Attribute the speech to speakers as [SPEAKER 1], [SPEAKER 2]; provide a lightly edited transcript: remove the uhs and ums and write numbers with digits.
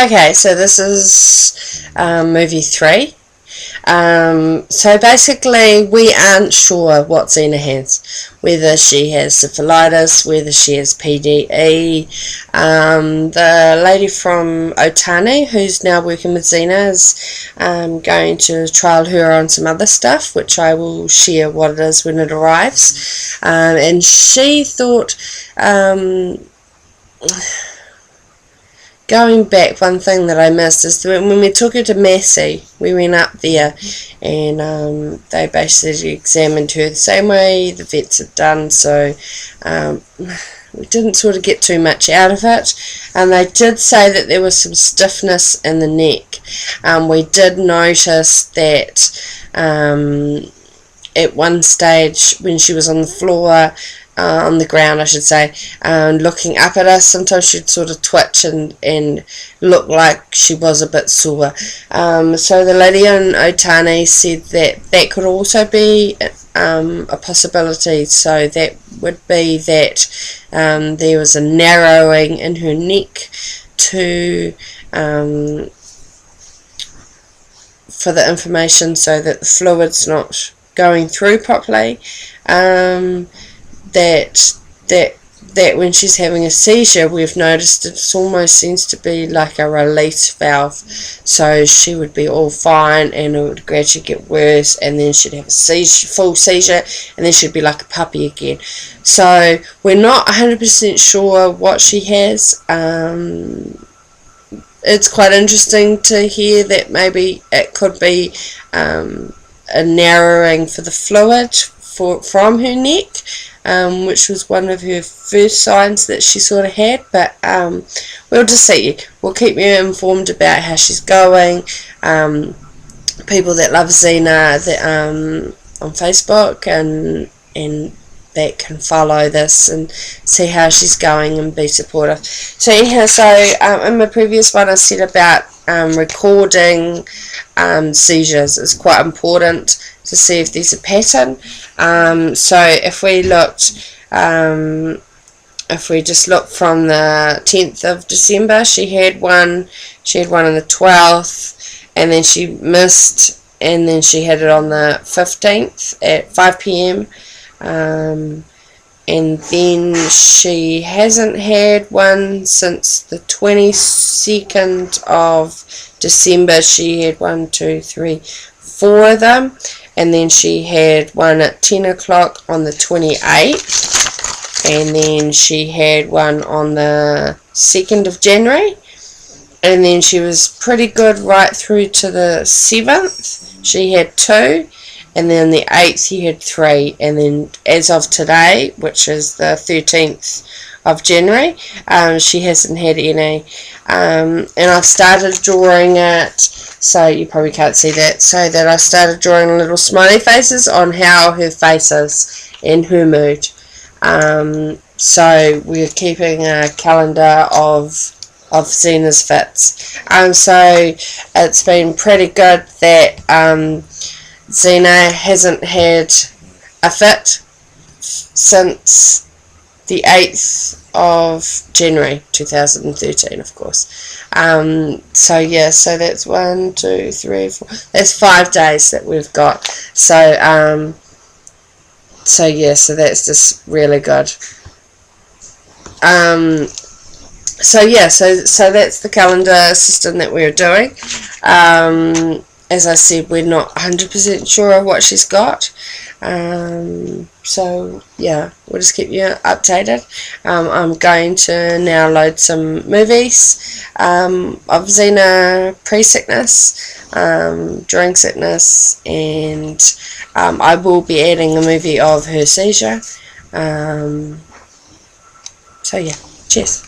[SPEAKER 1] Okay, so this is movie 3. So basically, we aren't sure what Xena has, whether she has syphilitis, whether she has PDE. The lady from Otani, who's now working with Xena, is going to trial her on some other stuff, which I will share what it is when it arrives. And she thought... going back, one thing that I missed is that when we took her to Massey, we went up there and they basically examined her the same way the vets had done, so we didn't sort of get too much out of it. And they did say that there was some stiffness in the neck. We did notice that at one stage when she was on the floor, on the ground I should say, looking up at us, sometimes she'd sort of twitch and look like she was a bit sore. So the lady in Otani said that could also be a possibility, so that would be that there was a narrowing in her neck to for the information, so that the fluid's not going through properly. That when she's having a seizure, we've noticed it almost seems to be like a release valve, so she would be all fine and it would gradually get worse, and then she'd have a full seizure, and then she'd be like a puppy again. So we're not 100% sure what she has. It's quite interesting to hear that maybe it could be a narrowing for the fluid from her neck, which was one of her first signs that she sort of had, but we'll just see. We'll keep you informed about how she's going. People that love Xena on Facebook and that can follow this and see how she's going and be supportive. So anyhow, in my previous one I said about recording seizures. It's quite important to see if there's a pattern. So if we just look from the 10th of December, she had one on the 12th, and then she missed, and then she had it on the 15th at 5 p.m. And then she hasn't had one since the 22nd of December. She had 4 of them, and then she had one at 10 o'clock on the 28th, and then she had one on the 2nd of January, and then she was pretty good right through to the 7th. She had 2, and then the 8th he had 3, and then as of today, which is the 13th of January, she hasn't had any. And I've started drawing it, so you probably can't see that, so that I started drawing little smiley faces on how her face is and her mood. So we're keeping a calendar of Xena's fits. So it's been pretty good that Xena hasn't had a fit since the 8th of January 2013, of course. So yeah, so that's 1, 2, 3, 4. That's 5 days that we've got. So yeah, so that's just really good. So yeah, so that's the calendar system that we're doing. As I said, we're not 100% sure of what she's got. So yeah, we'll just keep you updated. I'm going to now load some movies of Xena pre-sickness, during sickness, and I will be adding a movie of her seizure. So yeah, cheers.